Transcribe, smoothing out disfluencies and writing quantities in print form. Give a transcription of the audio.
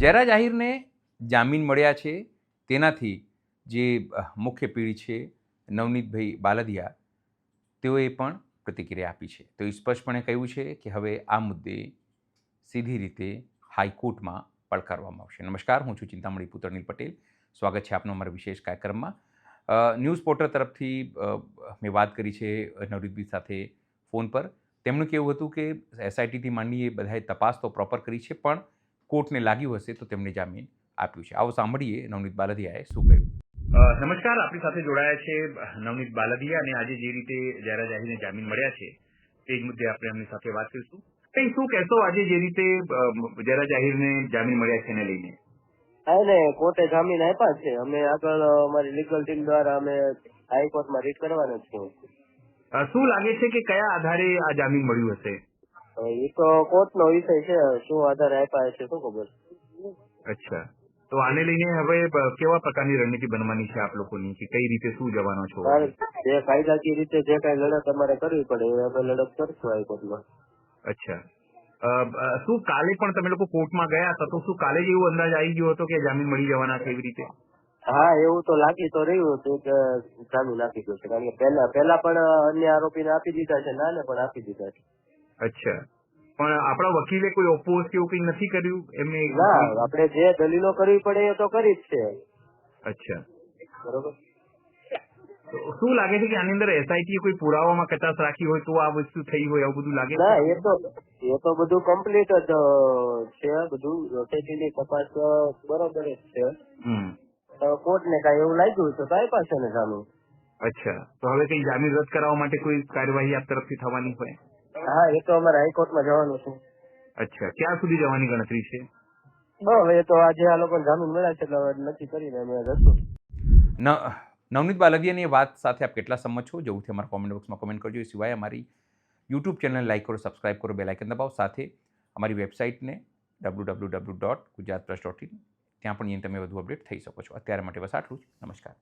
જયરાજ આહિરને જામીન મળ્યા છે તેનાથી જે મુખ્ય પીઢી છે નવનીતભાઈ બાલદિયા તેઓએ પણ પ્રતિક્રિયા આપી છે. તો સ્પષ્ટપણે કહ્યું છે કે હવે આ મુદ્દે સીધી રીતે હાઈકોર્ટમાં પડકારવામાં આવશે. નમસ્કાર, હું છું ચિંતામણી પુત્ર અનિલ પટેલ. સ્વાગત છે આપનો અમારા વિશેષ કાર્યક્રમમાં. ન્યૂઝ પોર્ટલ તરફથી મેં વાત કરી છે નવનીતભાઈ સાથે ફોન પર. તેમનું કહેવું હતું કે એસઆઈટીથી માંડીએ બધાએ તપાસ તો પ્રોપર કરી છે, પણ કોર્ટને લાગ્યું હશે તો તેમને જામીન આપ્યું છે. આવો સાંભળીએ નવનીત બાલદિયાએ શું કહ્યું. નમસ્કાર, આપણી સાથે જોડાયા છે નવનીત બાલદિયા, અને આજે જે રીતે જયરાજ આહિરને જામીન મળ્યા છે તે જ મુદ્દે આપણે એમની સાથે વાત કરીશું. શું કહેશો આજે જે રીતે જયરાજ આહિરને જામીન મળ્યા છે એને લઈને? એને કોર્ટે જામીન આપ્યા છે. અમે આગળ અમારી લીગલ ટીમ દ્વારા અમે હાઈકોર્ટમાં રીટ કરવાના છીએ. શું લાગે છે કે કયા આધારે આ જામીન મળ્યું હશે? એ તો કોર્ટનો વિષય છે, શું આધારે આપ્યા છે શું ખબર. અચ્છા, તો આને લઈને હવે કેવા પ્રકારની રણનીતિ બનવાની છે આપ લોકોની, કે કઈ રીતે શું જવાનો છો? જે કાયદાકીય રીતે જે કઈ લડત અમારે કરવી પડે એ અમે લડત કરશું હાઈકોર્ટમાં. અચ્છા, શું કાલે પણ તમે લોકો કોર્ટમાં ગયા હતા તો શું કાલે જ એવો અંદાજ આવી ગયો હતો કે જામીન મળી જવાના છે એવી રીતે? હા, એવું તો લાગી તો રહ્યું હતું કે જામીન આપી ગયું છે, કારણ કે પહેલા પણ અન્ય આરોપીને આપી દીધા છે, નાને પણ આપી દીધા છે. અચ્છા, પણ આપણા વકીલે કોઈ ઓપોઝ કે એવું કઈ નથી કર્યું એમને? ના, આપણે જે દલીલો કરવી પડે એ તો કરી જ છે. અચ્છા, બરોબર. શું લાગે છે કે આની અંદર એસઆઈટી કોઈ પુરાવામાં કચાશ રાખી હોય તો આ વસ્તુ થઈ હોય, એવું બધું લાગે છે? ના, એ તો બધું કમ્પ્લીટ જ છે. બધું એસઆઈટીની તપાસ બરોબર જ છે. કોર્ટને કાંઈ એવું લાગ્યું છે તો આપ્યા છે ને જામીન. અચ્છા, તો હવે કઈ જામીન રદ કરાવવા માટે કોઈ કાર્યવાહી આપ તરફથી થવાની હોય? હા, એ તો અમારે હાઈકોર્ટમાં જવાનું છે. અચ્છા, ક્યાં સુધી જવાની ગણતરી છે? હવે તો આજે આ લોકોને જામીન મળ્યા છે એટલે હવે નક્કી કરીને અમે જશું. નવનીત બાલદિયાની વાત સાથે આપ કેટલા સંમત છો? જરૂરથી અમારા કોમેન્ટ બોક્સમાં કોમેન્ટ કરજો. એ સિવાય અમારી યુટ્યુબ ચેનલને લાઈક કરો, સબસ્ક્રાઇબ કરો, બેલ આઇકન દબાવો. સાથે અમારી વેબસાઇટને www.gujaratpress.in ત્યાં પણ તમે વધુ અપડેટ થઈ શકો છો. અત્યારે માટે બસ આટલું જ. નમસ્કાર.